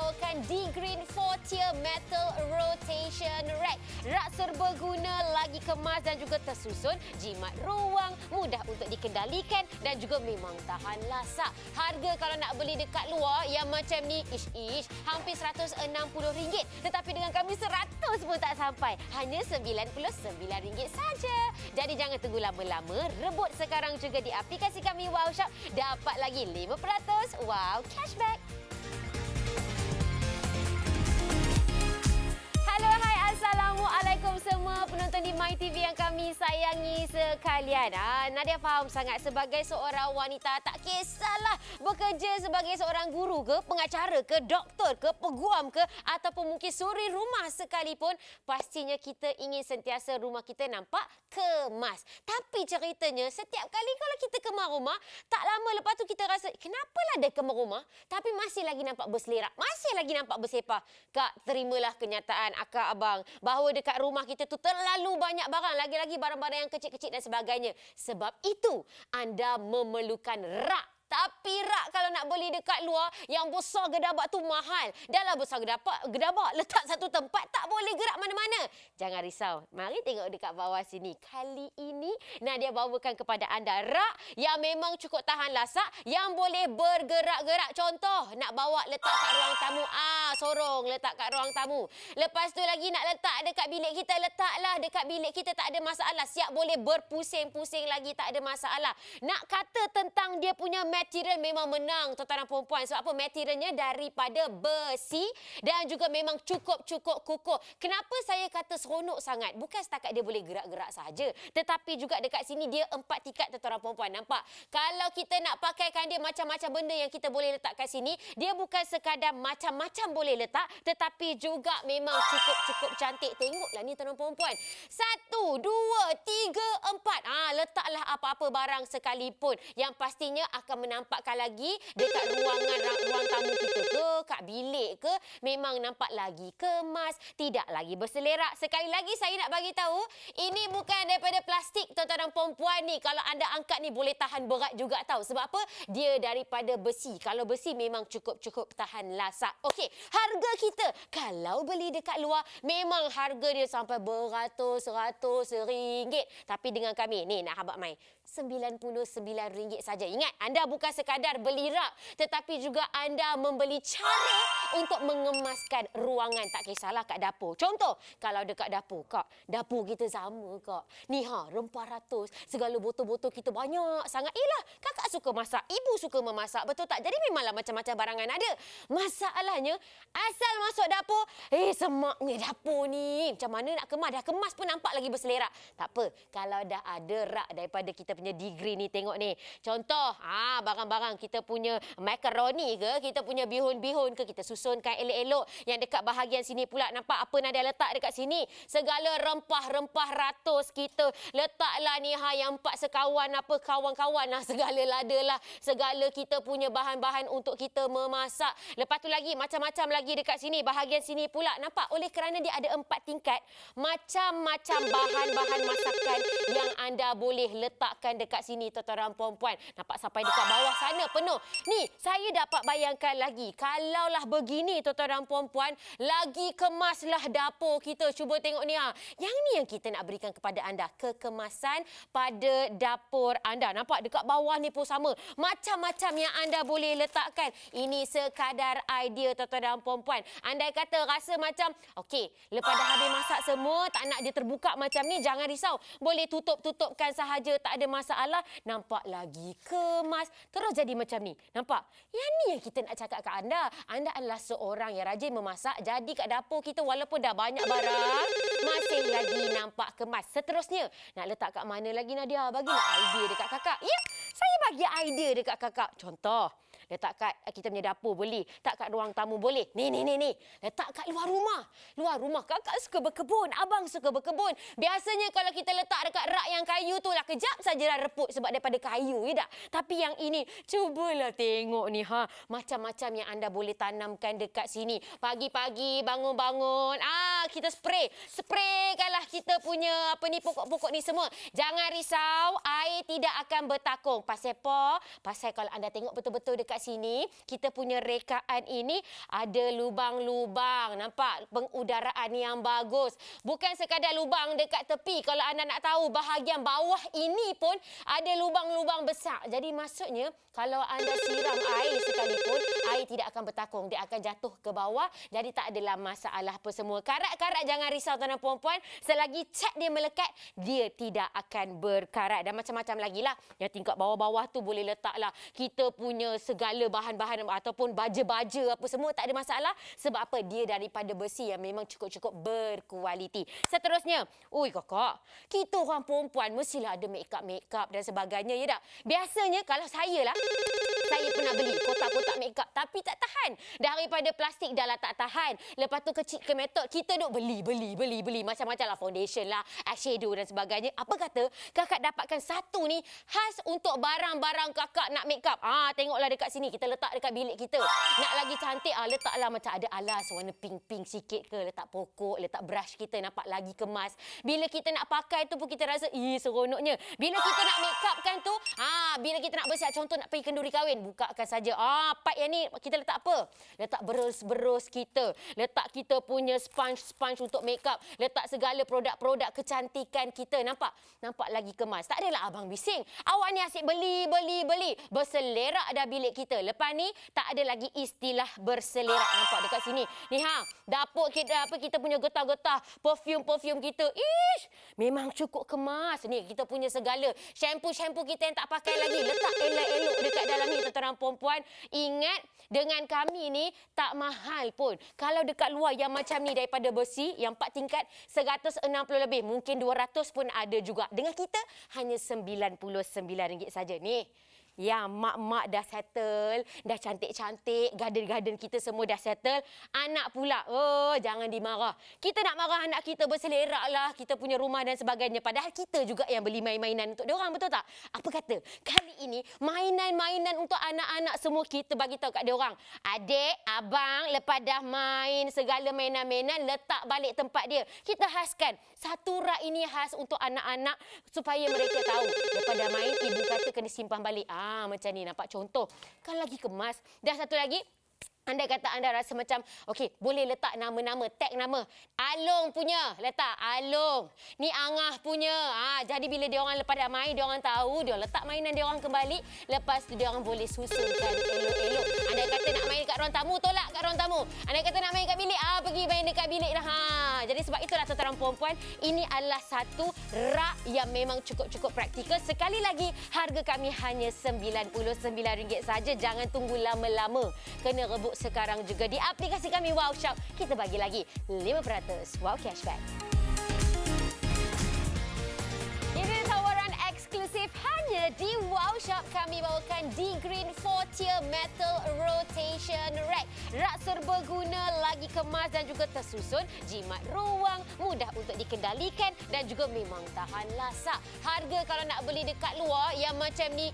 membawakan D-Green 4-tier Metal Rotation Rack. Rak serbaguna, lagi kemas dan juga tersusun, jimat ruang, mudah untuk dikendalikan dan juga memang tahan lasak. Harga kalau nak beli dekat luar yang macam ni, ish, hampir RM160. Tetapi dengan kami 100 pun tak sampai. Hanya RM99 saja. Jadi jangan tunggu lama-lama, rebut sekarang juga di aplikasi kami Wow Shop. Dapat lagi 5% wow cashback. Halo, hai, Assalamualaikum semua penonton di MyTV yang kami sayangi sekalian. Nadia faham sangat sebagai seorang wanita, tak kisahlah bekerja sebagai seorang guru ke, pengacara ke, doktor ke, peguam ke, ataupun mungkin suri rumah sekalipun, pastinya kita ingin sentiasa rumah kita nampak kemas. Tapi ceritanya, setiap kali kalau kita kemas rumah, tak lama lepas tu kita rasa, kenapalah dia kemas rumah, tapi masih lagi nampak berselerak, masih lagi nampak bersepah. Kak, terimalah kenyataan akak abang bahawa dekat rumah kita tu terlalu banyak barang, lagi-lagi barang-barang yang kecil-kecil dan sebagainya. Sebab itu anda memerlukan rak. Tapi rak kalau nak beli dekat luar yang besar gedabak tu mahal. Dalam besar gedabak letak satu tempat, tak boleh gerak mana-mana. Jangan risau. Mari tengok dekat bawah sini. Kali ini Nadia bawakan kepada anda rak yang memang cukup tahan lasak, yang boleh bergerak-gerak. Contoh, nak bawa letak kat ruang tamu. Sorong letak kat ruang tamu. Lepas tu lagi nak letak dekat bilik kita, letaklah dekat bilik kita, tak ada masalah. Siap boleh berpusing-pusing lagi, tak ada masalah. Nak kata tentang dia punya material, memang menang tuan-tuan dan perempuan. Sebab apa? Materialnya daripada besi dan juga memang cukup kukuh. Kenapa saya kata seronok sangat? Bukan setakat dia boleh gerak-gerak saja, tetapi juga dekat sini dia 4 tingkat tuan-tuan dan perempuan. Nampak? Kalau kita nak pakaikan dia macam-macam benda yang kita boleh letak kat sini, dia bukan sekadar macam-macam boleh letak, tetapi juga memang cukup cantik. Tengoklah ni tuan-tuan dan perempuan. 1, 2, 3, 4. Letaklah apa-apa barang sekalipun yang pastinya akan menampakkan lagi dekat ruang tamu kita ke, kat bilik ke, memang nampak lagi kemas, tidak lagi berselerak. Sekali lagi saya nak bagi tahu, ini bukan daripada plastik tuan-tuan dan perempuan ni. Kalau anda angkat ni boleh tahan berat juga tahu. Sebab apa? Dia daripada besi. Kalau besi memang cukup tahan lasak. Okey, harga kita kalau beli dekat luar memang harga dia sampai beratus-ratus ringgit. Tapi dengan kami ni nak habaq mai RM99 saja. Ingat, anda bukan sekadar beli rak, tetapi juga anda membeli cara untuk mengemaskan ruangan. Tak kisahlah kat dapur. Contoh, kalau dekat dapur, Kak, dapur kita sama, Kak. Ni rempah ratus, segala botol-botol kita banyak sangat. Kakak suka masak, ibu suka memasak, betul tak? Jadi memanglah macam-macam barangan ada. Masalahnya, asal masuk dapur, semaknya dapur ni. Macam mana nak kemas? Dah kemas pun nampak lagi berselerak. Tak apa, kalau dah ada rak daripada kita punya degree ni, tengok ni. Contoh, barang-barang kita punya makaroni ke, kita punya bihun-bihun ke, kita susunkan elok-elok. Yang dekat bahagian sini pula, nampak apa Nadia letak dekat sini? Segala rempah-rempah ratus kita letaklah ni, yang 4 sekawan apa, kawan-kawan lah, segala lada lah, segala kita punya bahan-bahan untuk kita memasak. Lepas tu lagi, macam-macam lagi dekat sini, bahagian sini pula. Nampak? Oleh kerana dia ada 4 tingkat, macam-macam bahan-bahan masakan yang anda boleh letakkan dekat sini, tuan-tuan dan perempuan. Nampak sampai dekat bawah sana penuh. Ni, saya dapat bayangkan lagi. Kalaulah begini, tuan-tuan dan perempuan, lagi kemaslah dapur kita. Cuba tengok ni. Yang ni yang kita nak berikan kepada anda. Kekemasan pada dapur anda. Nampak dekat bawah ni pun sama. Macam-macam yang anda boleh letakkan. Ini sekadar idea, tuan-tuan dan perempuan. Andai kata rasa macam, okey, lepas dah habis masak semua, tak nak dia terbuka macam ni, jangan risau. Boleh tutupkan sahaja, tak ada masalah. Nampak lagi kemas. Terus jadi macam ni. Nampak? Yang ni yang kita nak cakap kat anda. Anda adalah seorang yang rajin memasak. Jadi kat dapur kita walaupun dah banyak barang, masih lagi nampak kemas. Seterusnya, nak letak kat mana lagi Nadia? Bagilah idea dekat kakak. Ya, saya bagi idea dekat kakak. Contoh, letak kat kita punya dapur boleh. Tak kat ruang tamu boleh. Ni. Letak kat luar rumah. Luar rumah. Kakak suka berkebun. Abang suka berkebun. Biasanya kalau kita letak dekat rak yang kayu tu lah, kejap saja dah reput sebab daripada kayu. Ya tak? Tapi yang ini, cubalah tengok ni. Macam-macam yang anda boleh tanamkan dekat sini. Pagi-pagi bangun-bangun. Kita spraykanlah kita punya pokok-pokok ni semua. Jangan risau, air tidak akan bertakung. Pasal apa? Pasal kalau anda tengok betul-betul dekat sini, kita punya rekaan ini ada lubang-lubang. Nampak? Pengudaraan yang bagus. Bukan sekadar lubang dekat tepi. Kalau anda nak tahu, bahagian bawah ini pun ada lubang-lubang besar. Jadi maksudnya, kalau anda siram air sekalipun, air tidak akan bertakung. Dia akan jatuh ke bawah. Jadi tak adalah masalah apa semua. Karat-karat jangan risau tuan-tuan puan-puan. Selagi cat dia melekat, dia tidak akan berkarat. Dan macam-macam lagi lah. Yang tingkat bawah-bawah tu boleh letaklah kita punya segala bahan-bahan ataupun baja-baja apa semua. Tak ada masalah. Sebab apa? Dia daripada besi yang memang cukup-cukup berkualiti. Seterusnya, ui kakak, kita orang perempuan mestilah ada make-up dan sebagainya, ya tak? Biasanya kalau saya lah, saya pernah beli kotak-kotak make-up tapi tak tahan. Daripada plastik dah lah tak tahan. Lepas tu kecil ke metod, kita duk beli. Macam-macam lah, foundation lah, eyeshadow dan sebagainya. Apa kata kakak dapatkan satu ni khas untuk barang-barang kakak nak make-up. Tengoklah dekat sini, kita letak dekat bilik kita. Nak lagi cantik, letaklah macam ada alas warna pink-pink sikit ke. Letak pokok, letak brush kita, nampak lagi kemas. Bila kita nak pakai tu pun kita rasa, seronoknya. Bila kita nak make-upkan tu, bila kita nak bersiap, contoh nak pergi kenduri kahwin, bukakan saja. Part yang ni kita letak apa? Letak berus-berus kita. Letak kita punya sponge untuk make-up. Letak segala produk-produk kecantikan kita. Nampak? Nampak lagi kemas. Tak adalah abang bising. Awak ni asyik beli. Berselerak dah bilik kita. Lepas ni, tak ada lagi istilah berselerak. Nampak dekat sini. Ni dapur kita punya getah-getah. Perfume kita. Memang cukup kemas. Ni kita punya segala shampoo kita yang tak pakai lagi. Letak elok-elok dekat dalam ni, tuan-tuan perempuan. Ingat, dengan kami ni tak mahal pun. Kalau dekat luar yang macam ni daripada besi, yang 4 tingkat, 160 lebih. Mungkin 200 pun ada juga. Dengan kita, hanya RM99 saja. Ni, yang mak-mak dah settle, dah cantik-cantik, garden-garden kita semua dah settle. Anak pula, jangan dimarah. Kita nak marah anak kita berselerak lah, kita punya rumah dan sebagainya. Padahal kita juga yang beli mainan untuk diorang, betul tak? Apa kata? Kali ini, mainan-mainan untuk anak-anak semua kita bagi tahu kat diorang. Adik, abang, lepas dah main segala mainan-mainan, letak balik tempat dia. Kita khaskan. Satu rak ini khas untuk anak-anak supaya mereka tahu. Lepas dah main, ibu kata kena simpan balik. Macam ni, nampak contoh. Kan lagi kemas. Dan satu lagi, anda kata anda rasa macam, okey, boleh letak nama-nama, tag nama. Along punya, letak Along. Ni Angah punya. Jadi bila diorang lepas dah main, diorang tahu, diorang letak mainan diorang kembali. Lepas tu diorang boleh susunkan elok-elok. Anda kata nak main dekat ruang tamu, tolak kat ruang tamu. Anda kata nak main kat bilik, pergi main dekat bilik dah. Jadi sebab itulah tuan-tuan perempuan, ini adalah satu rak yang memang cukup-cukup praktikal. Sekali lagi, harga kami hanya RM99 saja. Jangan tunggu lama-lama. Kena rebut sekarang juga di aplikasi kami Wow Shop. Kita bagi lagi 5% wow cashback. Ini tawaran eksklusif hanya di Wow Shop. Kami bawakan D-Green 4-tier Metal Rotation Rack. Rak serbaguna, lagi kemas dan juga tersusun. Jimat ruang, mudah untuk dikendalikan dan juga memang tahan lasak. Harga kalau nak beli dekat luar yang macam ni,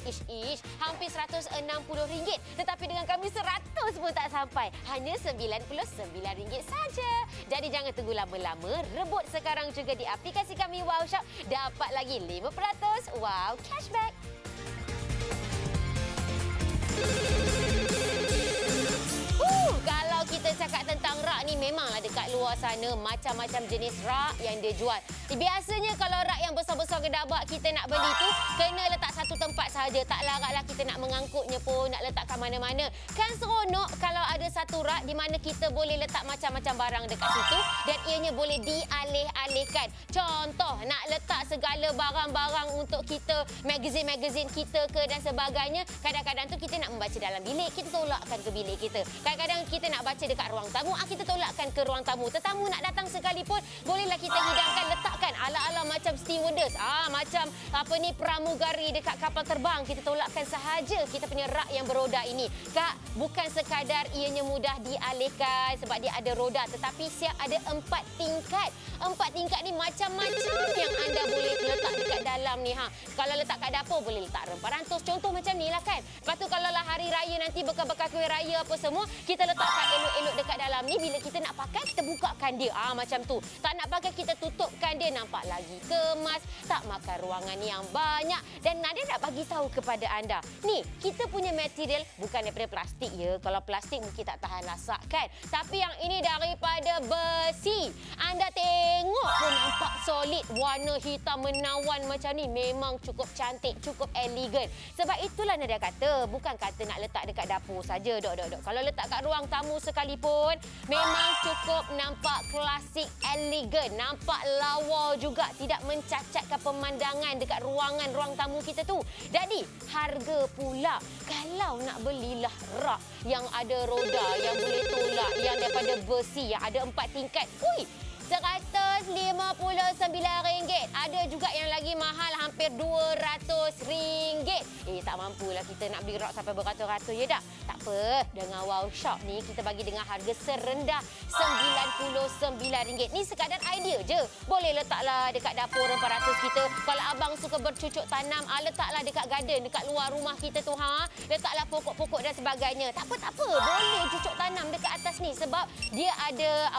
hampir RM160. Tetapi dengan kami 100 pun tak sampai. Hanya RM99 saja. Jadi jangan tunggu lama-lama. Rebut sekarang juga di aplikasi kami Wow Shop. Dapat lagi 5% wow cashback. Kalau kita cakap tentang rak ni, memanglah dekat luar sana macam-macam jenis rak yang dia jual. Biasanya kalau rak yang besar-besar gedabak kita nak beli tu, kena letak satu tempat sahaja. Tak laratlah kita nak mengangkutnya pun, nak letak kat mana-mana. Kan seronok kalau ada satu rak di mana kita boleh letak macam-macam barang dekat situ dan ianya boleh dialih-alihkan. Contoh, nak letak segala barang-barang untuk kita, magazin-magazin kita ke dan sebagainya. Kadang-kadang tu kita nak membaca dalam bilik, kita tolakkan ke bilik kita. Kadang-kadang kita nak baca dekat ruang tamu, kita tolakkan ke ruang tamu. Tetamu nak datang sekalipun, bolehlah kita hidangkan, letakkan ala-ala macam stewardess, macam pramugari dekat kapal terbang. Kita tolakkan sahaja kita punya rak yang beroda ini. Kak, bukan sekadar ianya mudah dialihkan sebab dia ada roda, tetapi siap ada 4 tingkat. 4 tingkat ni macam-macam yang anda boleh letak dekat dalam ni. Kalau letak kat dapur boleh letak rempah rantus. Contoh macam ni lah kan. Lepas tu kalau lah hari raya nanti bekal-bekal kuih raya apa semua, kita letakkan elok-elok dekat dalam ni. Bila kita nak pakai, kita bukakan dia. Macam tu. Tak nak pakai, kita tutupkan dia. Nampak lagi kemas. Tak makan ruangan yang banyak. Dan Nadia nak bagi tahu kepada anda. Ni, kita punya material bukan daripada plastik ya. Kalau plastik mungkin tak tahan lasak kan. Tapi yang ini daripada besi. Anda tengok pun nampak solid. Warna hitam menawan macam ni. Memang cukup cantik, cukup elegan. Sebab itulah Nadia kata, bukan kata nak letak dekat dapur saja. Dok. Kalau letak kat ruang tamu sekalipun, memang cukup nampak klasik, elegan. Nampak lawa juga. Tidak mencacatkan pemandangan dekat ruang tamu kita tu. Jadi, harga pula. Kalau nak belilah rak yang ada roda, yang boleh tolak, yang daripada besi, yang ada 4 tingkat. Ui! RM159. Ada juga yang lagi mahal, hampir RM200. Tak mampulah kita nak beli rak sampai beratus-ratus ya tak? Tak apa, dengan Wow Shop ni kita bagi dengan harga serendah RM99. Ni sekadar idea je. Boleh letaklah dekat dapur rempah ratus kita. Kalau abang suka bercucuk tanam, letaklah dekat garden, dekat luar rumah kita tu. Letaklah pokok-pokok dan sebagainya. Tak apa. Boleh cucuk tanam dekat atas ni sebab dia ada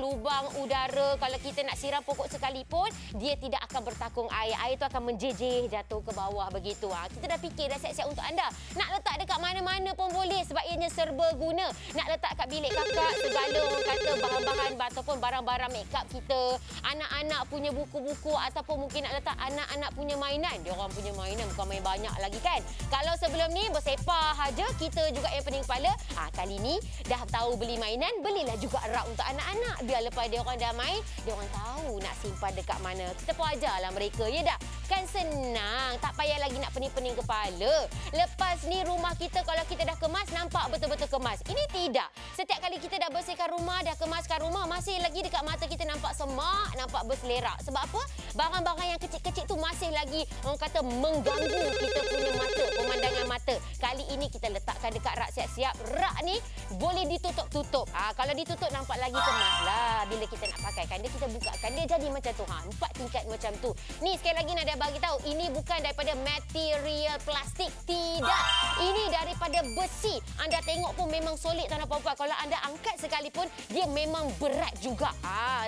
lubang udara. Kalau kita nak siram pokok sekalipun, dia tidak akan bertakung air. Air tu akan menjejeh jatuh ke bawah begitu. Kita dah fikir dah siap-siap untuk anda. Nak letak dekat mana-mana pun boleh sebab ianya serbaguna. Nak letak kat bilik kakak, segala orang kata bahan-bahan ataupun barang-barang make-up kita. Anak-anak punya buku-buku ataupun mungkin nak letak anak-anak punya mainan. Dia orang punya mainan bukan main banyak lagi kan. Kalau sebelum ni bersepah saja, kita juga yang pening kepala. Kali ni dah tahu beli mainan, belilah juga rak untuk anak-anak. Biar lepas dia orang dah main, dia orang tahu nak simpan dekat mana. Kita pun ajarlah mereka, ya tak? Kan senang, tak payah lagi nak pening-pening kepala. Lepas ni rumah kita kalau kita dah kemas, nampak betul-betul kemas. Ini tidak. Setiap kali kita dah bersihkan rumah, dah kemaskan rumah, masih lagi dekat mata kita nampak semak, nampak berselerak. Sebab apa? Barang-barang yang kecil-kecil tu masih lagi orang kata mengganggu kita punya mata, pemandangan mata. Kali ini kita letakkan dekat rak siap-siap. Rak ni boleh ditutup-tutup. Kalau ditutup nampak lagi kemas lah. Bila kita nak pakaikan dia, kita bukakan dia jadi macam tu. 4 tingkat macam tu. Ni sekali lagi Nadia bagi tahu, ini bukan daripada material plastik. Tidak. Ini daripada besi. Anda tengok pun memang solid tuan-tuan puan-puan. Kalau anda angkat sekalipun, dia memang berat juga.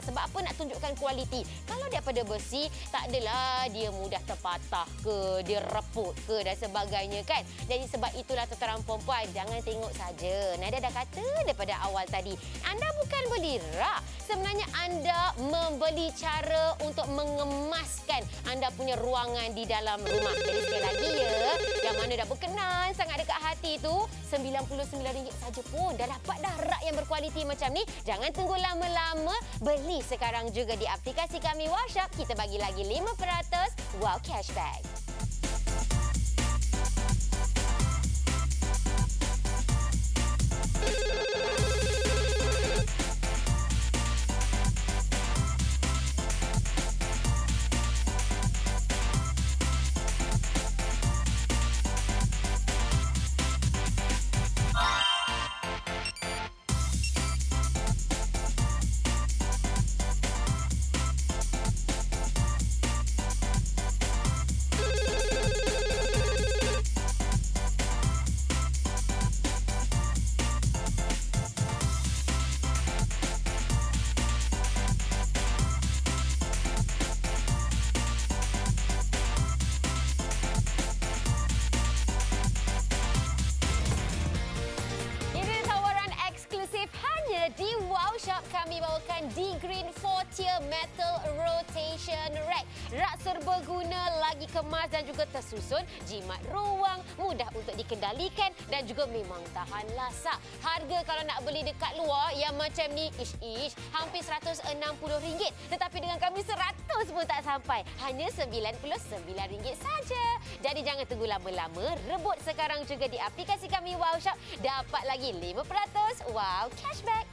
Sebab apa? Nak tunjukkan kualiti. Kalau daripada besi, tak adalah dia mudah terpatah ke, dia reput ke dan sebagainya kan. Jadi sebab itulah tuan-tuan puan-puan, jangan tengok saja. Nadia dah kata daripada awal tadi, anda bukan beli rak. Sebenarnya anda membeli cara untuk mengemaskan anda punya ruangan di dalam rumah. Jadi sekali lagi ya, yang mana dah berkenan sangat dekat hati tu, RM99 saja pun dah dapat dah rak yang berkualiti macam ni. Jangan tunggu lama-lama, beli sekarang juga di aplikasi kami Wow Shop. Kita bagi lagi 5% Wow Cashback. Di Wow Shop kami bawakan D-Green 4-tier Metal Rotation Rack. Rak serbaguna, lagi kemas dan juga tersusun, jimat ruang, mudah untuk dikendalikan dan juga memang tahan lasak. Harga kalau nak beli dekat luar yang macam ni, hampir RM160. Tetapi dengan kami 100 pun tak sampai. Hanya RM99 saja. Jadi jangan tunggu lama-lama, rebut sekarang juga di aplikasi kami Wow Shop. Dapat lagi 5% Wow Cashback.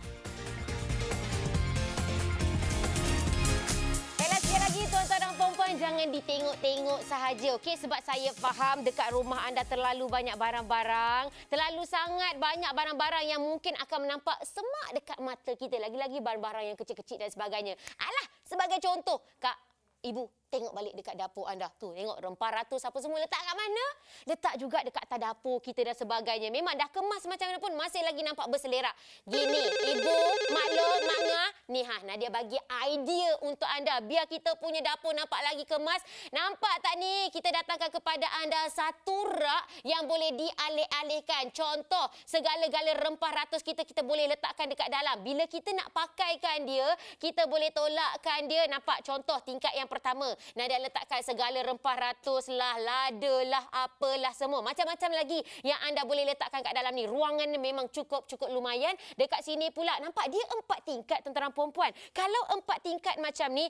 Lagi tuan-tuan dan puan-puan, jangan ditengok-tengok sahaja, okey? Sebab saya faham dekat rumah anda terlalu banyak barang-barang, terlalu sangat banyak barang-barang yang mungkin akan menampak semak dekat mata kita. Lagi-lagi barang-barang yang kecil-kecil dan sebagainya. Alah, sebagai contoh, Kak, Ibu, tengok balik dekat dapur anda. Tu, tengok rempah ratus apa semua letak kat mana? Letak juga dekat atas dapur kita dan sebagainya. Memang dah kemas macam mana pun masih lagi nampak berselerak. Gini, ibu, maklum, manga. Ni Nadia bagi idea untuk anda. Biar kita punya dapur nampak lagi kemas. Nampak tak ni? Kita datangkan kepada anda satu rak yang boleh dialih-alihkan. Contoh, segala-gala rempah ratus kita boleh letakkan dekat dalam. Bila kita nak pakaikan dia, kita boleh tolakkan dia. Nampak contoh tingkat yang pertama. Nadia letakkan segala rempah ratus lah, lada lah, apalah semua. Macam-macam lagi yang anda boleh letakkan kat dalam ni. Ruangan ni memang cukup lumayan. Dekat sini pula, nampak dia 4 tingkat tentera perempuan. Kalau 4 tingkat macam ni,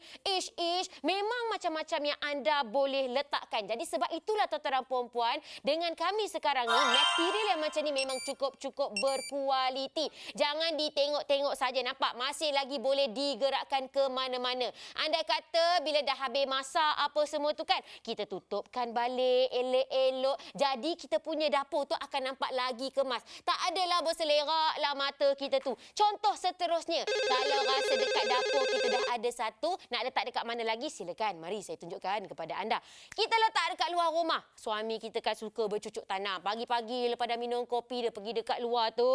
memang macam-macam yang anda boleh letakkan. Jadi sebab itulah tentera perempuan, dengan kami sekarang ni, material yang macam ni memang cukup berkualiti. Jangan ditengok-tengok saja. Nampak masih lagi boleh digerakkan ke mana-mana. Anda kata bila dah habis masak apa semua tu kan, kita tutupkan balik elok-elok. Jadi kita punya dapur tu akan nampak lagi kemas. Tak adalah berselerak lah mata kita tu. Contoh seterusnya, kalau rasa dekat dapur kita dah ada satu, nak letak dekat mana lagi, silakan. Mari saya tunjukkan kepada anda. Kita letak dekat luar rumah. Suami kita kan suka bercucuk tanam. Pagi-pagi lepas dah minum kopi, dia pergi dekat luar tu,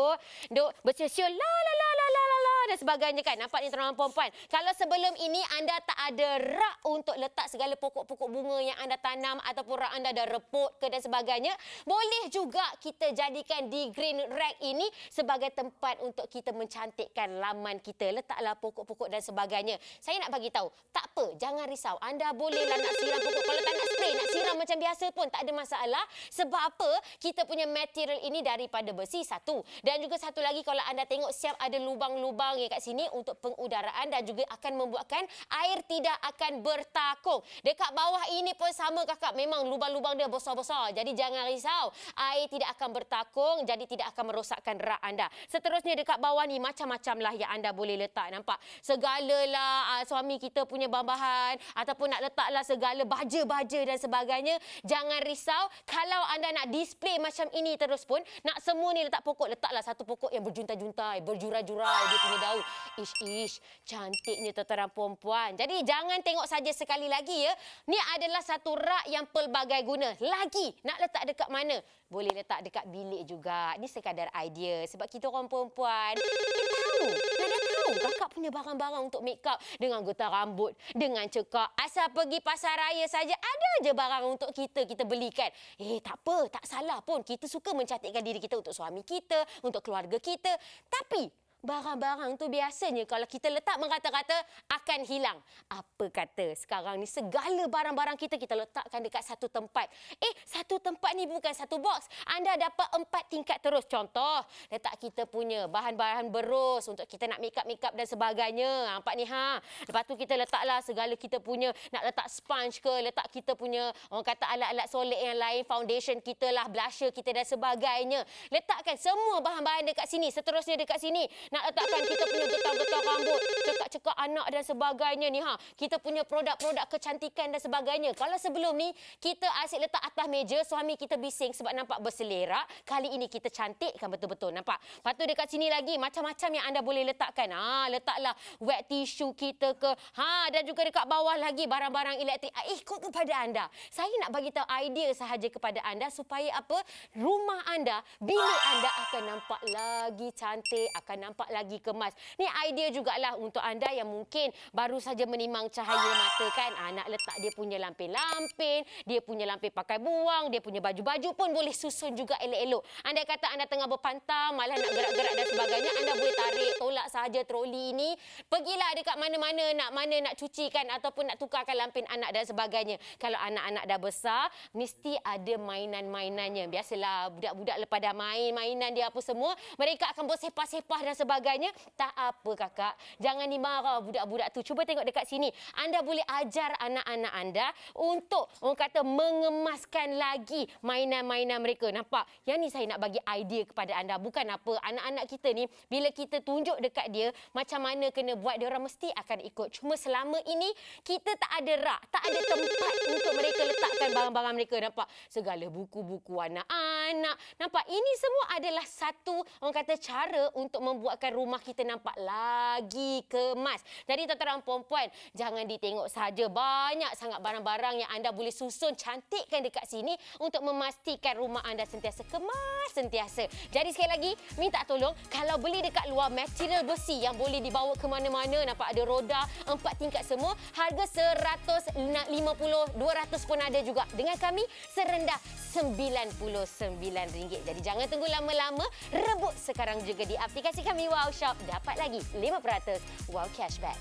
duk bersiul-siul dan sebagainya kan. Nampak ni teman-teman perempuan. Kalau sebelum ini anda tak ada rak untuk letak segala pokok-pokok bunga yang anda tanam ataupun rak anda dah reput ke dan sebagainya, boleh juga kita jadikan di green rack ini sebagai tempat untuk kita mencantikkan laman kita. Letaklah pokok-pokok dan sebagainya. Saya nak bagi tahu, tak apa, jangan risau. Anda bolehlah nak siram pokok. Kalau tak nak spray, nak siram macam biasa pun tak ada masalah. Sebab apa? Kita punya material ini daripada besi satu. Dan juga satu lagi, kalau anda tengok siap ada lubang-lubang yang kat sini untuk pengudaraan dan juga akan membuatkan air tidak akan bertakung. Dekat bawah ini pun sama kakak. Memang lubang-lubang dia besar-besar. Jadi jangan risau. Air tidak akan bertakung, jadi tidak akan merosakkan rak anda. Seterusnya dekat bawah ni macam-macam lah yang anda boleh letak. Nampak? Segalalah suami kita punya bahan-bahan ataupun nak letaklah segala baja-baja dan sebagainya. Jangan risau. Kalau anda nak display macam ini terus pun, nak semua ni letak pokok, letaklah satu pokok yang berjuntai-juntai, berjurai-jurai dia punya daun. Cantiknya tentera perempuan. Jadi jangan tengok saja sekali lagi ya. Ni adalah satu rak yang pelbagai guna. Lagi nak letak dekat mana? Boleh letak dekat bilik juga. Ni sekadar idea. Sebab kita orang perempuan, kita tahu. Nada tahu kakak punya barang-barang untuk make up. Dengan getah rambut, dengan cekak. Asal pergi pasar raya saja, ada je barang untuk kita belikan. Tak apa, tak salah pun. Kita suka mencantikkan diri kita untuk suami kita, untuk keluarga kita. Tapi barang-barang tu biasanya kalau kita letak merata-rata akan hilang. Apa kata sekarang ni segala barang-barang kita letakkan dekat satu tempat. Satu tempat ni bukan satu box. Anda dapat 4 tingkat terus. Contoh, letak kita punya bahan-bahan berus untuk kita nak make up dan sebagainya. Nampak ni Lepas tu kita letaklah segala kita punya, nak letak sponge ke, letak kita punya orang kata alat-alat solek yang lain, foundation kita lah, blusher kita dan sebagainya. Letakkan semua bahan-bahan dekat sini. Seterusnya dekat sini nak letakkan kita punya getah-getah rambut, cekak-cekak anak dan sebagainya ni Kita punya produk-produk kecantikan dan sebagainya. Kalau sebelum ni kita asyik letak atas meja, suami kita bising sebab nampak berselerak. Kali ini kita cantikkan betul-betul. Nampak? Lepas tu dekat sini lagi macam-macam yang anda boleh letakkan. Letaklah wet tissue kita ke. Dan juga dekat bawah lagi barang-barang elektrik. Ikut kepada anda. Saya nak bagi tahu idea sahaja kepada anda supaya apa? Rumah anda, bilik anda akan nampak lagi cantik, akan nampak lagi kemas. Ni idea jugalah untuk anda yang mungkin baru saja menimang cahaya mata kan. Nak letak dia punya lampin-lampin, dia punya lampin pakai buang, dia punya baju-baju pun boleh susun juga elok-elok. Anda kata anda tengah berpantang, malah nak gerak-gerak dan sebagainya, anda boleh tarik, tolak sahaja troli ini. Pergilah dekat mana-mana nak cucikan ataupun nak tukarkan lampin anak dan sebagainya. Kalau anak-anak dah besar, mesti ada mainan-mainannya. Biasalah budak-budak lepas dah main mainan dia apa semua, mereka akan bersepah-sepah dan sebagainya. Tak apa kakak, jangan dimarah budak-budak tu. Cuba tengok dekat sini. Anda boleh ajar anak-anak anda untuk orang kata mengemaskan lagi mainan-mainan mereka. Nampak? Yang ni saya nak bagi idea kepada anda. Bukan apa, anak-anak kita ni bila kita tunjuk dekat dia macam mana kena buat, dia orang mesti akan ikut. Cuma selama ini kita tak ada rak, tak ada tempat untuk mereka letakkan barang-barang mereka. Nampak? Segala buku-buku anak-anak. Nampak? Ini semua adalah satu orang kata cara untuk membuat membuatkan rumah kita nampak lagi kemas. Jadi tuan-tuan dan puan-puan, jangan ditengok saja, banyak sangat barang-barang yang anda boleh susun cantikkan dekat sini untuk memastikan rumah anda sentiasa kemas sentiasa. Jadi sekali lagi minta tolong, kalau beli dekat luar material besi yang boleh dibawa ke mana-mana, nampak ada roda 4 tingkat semua, harga 150, 200 pun ada juga. Dengan kami serendah RM99. Jadi jangan tunggu lama-lama, rebut sekarang juga di aplikasi kami Wow Shop, dapat lagi 5% wow cashback.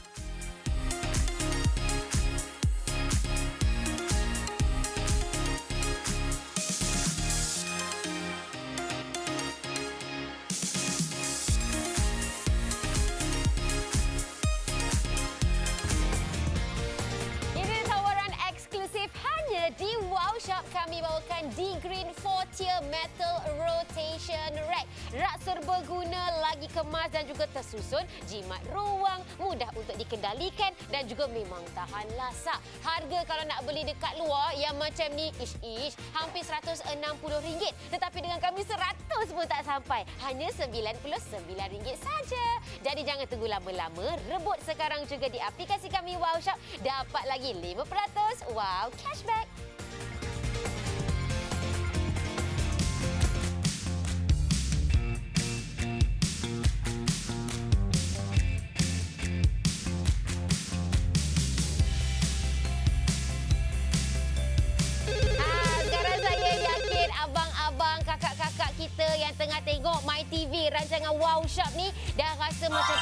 Di Wow Shop kami bawakan D-Green 4-tier Metal Rotation Rack. Rak serbaguna, lagi kemas dan juga tersusun, jimat ruang, mudah untuk dikendalikan dan juga memang tahan lasak. Harga kalau nak beli dekat luar yang macam ni, hampir RM160. Tetapi dengan kami 100 pun tak sampai. Hanya RM99 saja. Jadi jangan tunggu lama-lama, rebut sekarang juga di aplikasi kami Wow Shop, dapat lagi 5% wow cashback. Abang-abang, kakak-kakak kita yang tengah tengok My TV rancangan Wow Shop ni dah rasa macam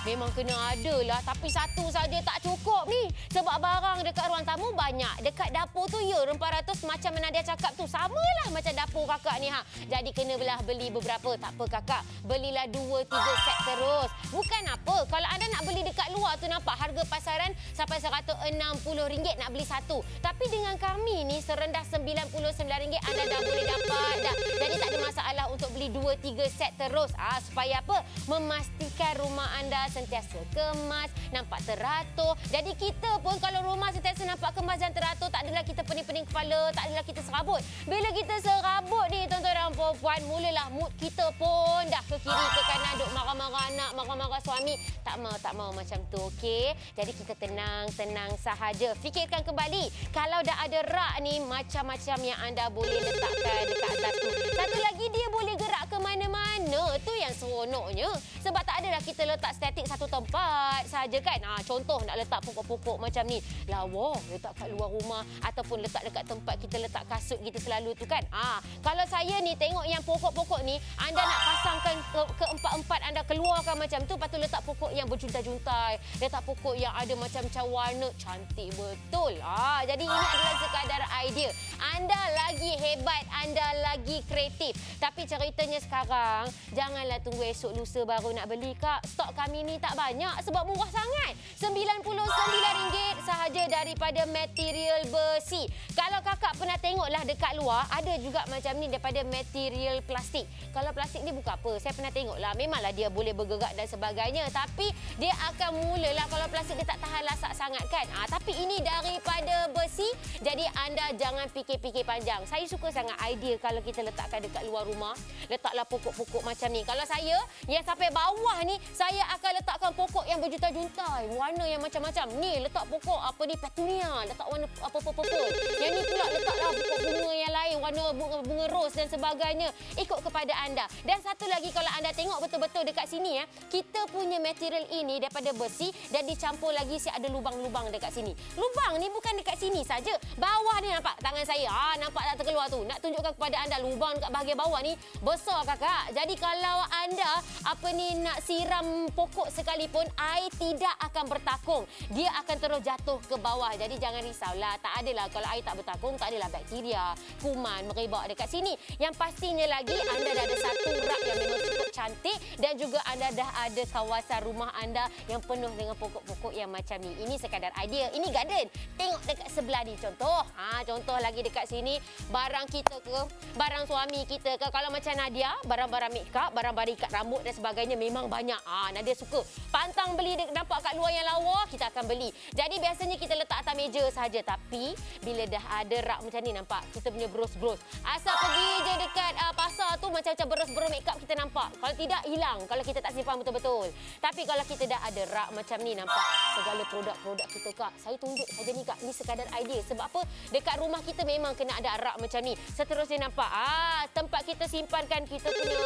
memang kena ada lah, tapi satu saja tak cukup ni. Sebab barang dekat ruang tamu banyak, dekat dapur tu ya RM400 macam mana dia cakap tu, samalah macam dapur kakak ni Jadi kena belah beli beberapa. Tak apa kakak, belilah 2-3 set terus. Bukan apa, kalau anda nak beli dekat luar tu nampak harga pasaran sampai RM160 nak beli satu. Tapi dengan kami ni serendah RM99 anda dah boleh dapat dah. Jadi tak ada masalah untuk beli 2-3 set terus. Supaya apa? Memastikan rumah anda sentiasa kemas, nampak teratur. Jadi kita pun kalau rumah sentiasa nampak kemas dan teratur, tak adalah kita pening-pening kepala, tak adalah kita serabut. Bila kita serabut ni tuan-tuan dan puan-puan, mulalah mood kita pun dah ke kiri ke kanan, duk marah-marah anak, marah-marah suami. Tak mau macam tu, okey? Jadi kita tenang sahaja. Fikirkan kembali, kalau dah ada rak ni, macam-macam yang anda boleh letakkan dekat atas tu. Satu lagi, dia boleh gerak ke mana-mana. Tu yang seronoknya. Sebab tak adalah kita letak statik satu tempat saja kan. Contoh nak letak pokok-pokok macam ni, lawa letak kat luar rumah ataupun letak dekat tempat kita letak kasut kita selalu tu kan. Kalau saya ni tengok yang pokok-pokok ni, anda nak pasangkan keempat-empat, anda keluarkan macam tu, lepas tu letak pokok yang berjuntai-juntai, letak pokok yang ada macam-macam warna, cantik betul. Jadi ini adalah sekadar idea. Anda lagi hebat, anda lagi kreatif. Tapi ceritanya sekarang, janganlah tunggu esok lusa baru nak beli kak. Stok kami ni tak banyak sebab murah sangat. RM99 sahaja daripada material besi. Kalau kakak pernah tengoklah dekat luar, ada juga macam ni daripada material plastik. Kalau plastik ni bukan apa, saya pernah tengoklah, memanglah dia boleh bergerak dan sebagainya, tapi dia akan mulalah kalau plastik dia tak tahan lasak sangat kan. Tapi ini daripada besi, jadi anda jangan fikir-fikir panjang. Saya suka sangat idea kalau kita letakkan dekat luar rumah, letaklah pokok-pokok macam ni. Kalau saya yang sampai bawah ni, saya akan letakkan pokok yang berjuntai-juntai, warna yang macam-macam. Ni letak pokok apa ni, petunia, letak warna apa-apa. Yang ni pula letaklah pokok bunga yang lain, warna bunga ros dan sebagainya. Ikut kepada anda. Dan satu lagi, kalau anda tengok betul-betul dekat sini kita punya material ini daripada besi dan dicampur lagi ada lubang-lubang dekat sini. Lubang ni bukan dekat sini saja. Bawah ni nampak tangan saya. Nampak tak terkeluar tu? Nak tunjukkan kepada anda lubang dekat bahagian bawah ni besar kakak. Jadi kalau anda nak siram pokok sekalipun, air tidak akan bertakung. Dia akan terus jatuh ke bawah. Jadi jangan risaulah. Tak adalah kalau air tak bertakung, tak adalah bakteria, kuman merebak dekat sini. Yang pastinya lagi, anda dah ada satu rak yang memang cukup cantik dan juga anda dah ada kawasan rumah anda yang penuh dengan pokok-pokok yang macam ni. Ini sekadar idea. Ini garden. Tengok dekat sebelah lah ni contoh. Contoh lagi dekat sini, barang kita ke, barang suami kita ke. Kalau macam Nadia, barang-barang makeup, barang-barang ikat rambut dan sebagainya memang banyak. Nadia suka pantang beli, nampak kat luar yang lawa, kita akan beli. Jadi biasanya kita letak atas meja saja. Tapi bila dah ada rak macam ni, nampak kita punya bros-bros. Asal pergi je dekat pasar tu, macam-macam bros-bros makeup kita nampak. Kalau tidak, hilang kalau kita tak simpan betul-betul. Tapi kalau kita dah ada rak macam ni, nampak segala produk-produk kita, Kak. Saya tunjuk saja ni, Kak. Ni sekadar idea. Sebab apa? Dekat rumah kita memang kena ada rak macam ni. Seterusnya nampak, tempat kita simpankan kita punya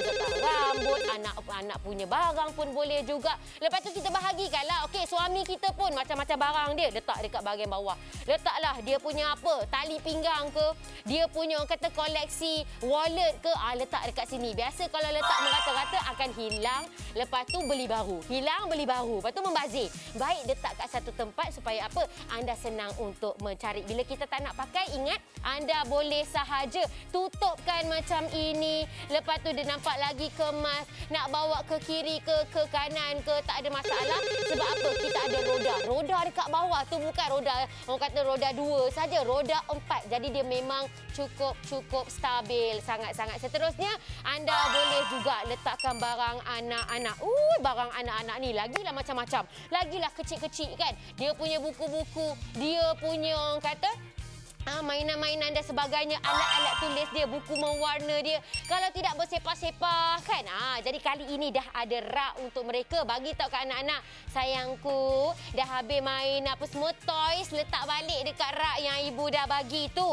getah rambut, anak-anak punya barang pun boleh juga. Lepas tu kita bahagikanlah. Okey, suami kita pun macam-macam barang dia letak dekat bahagian bawah. Letaklah dia punya apa? Tali pinggang ke, dia punya orang kata koleksi wallet ke, letak dekat sini. Biasa kalau letak merata-rata akan hilang, lepas tu beli baru. Hilang, beli baru. Lepas tu membazir. Baik letak kat satu tempat supaya apa? Anda senang untuk mencari. Bila kita tak nak pakai, ingat anda boleh sahaja tutupkan macam ini. Lepas tu dia nampak lagi kemas. Nak bawa ke kiri ke kanan ke, tak ada masalah. Sebab apa? Kita ada roda. Roda dekat bawah tu bukan roda, orang kata roda 2 saja, roda 4. Jadi dia memang cukup stabil sangat-sangat. Seterusnya, anda boleh juga letakkan barang anak-anak. Barang anak-anak ni lagilah macam-macam. Lagilah kecil-kecil kan. Dia punya buku-buku, dia punya orang kata mainan-mainan dan sebagainya, alat-alat tulis dia, buku mewarna dia. Kalau tidak bersepah-sepah kan. Jadi kali ini dah ada rak untuk mereka. Bagi tahu kat anak-anak, sayangku, dah habis main apa semua toys, letak balik dekat rak yang ibu dah bagi tu.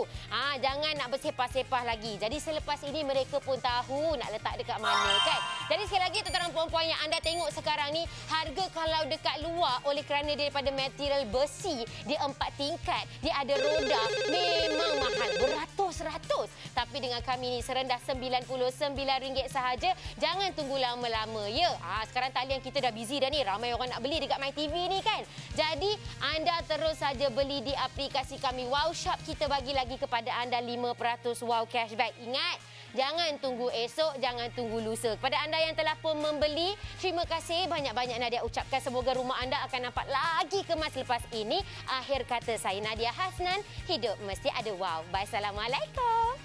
Jangan nak bersepah-sepah lagi. Jadi selepas ini mereka pun tahu nak letak dekat mana kan. Jadi sekali lagi tuan-tuan puan-puan yang anda tengok sekarang ni, harga kalau dekat luar oleh kerana daripada material besi, dia 4 tingkat, dia ada roda, memang mahal, beratus-ratus. Tapi dengan kami ni serendah RM99 sahaja. Jangan tunggu lama-lama ya. Sekarang talian kita dah busy dah ni. Ramai orang nak beli dekat MyTV ni kan. Jadi anda terus saja beli di aplikasi kami Wow Shop. Kita bagi lagi kepada anda 5% wow cashback. Ingat, jangan tunggu esok, jangan tunggu lusa. Kepada anda yang telah pun membeli, terima kasih banyak-banyak Nadia ucapkan. Semoga rumah anda akan nampak lagi kemas lepas ini. Akhir kata saya Nadia Hasnan, hidup mesti ada wow. Bye, Assalamualaikum.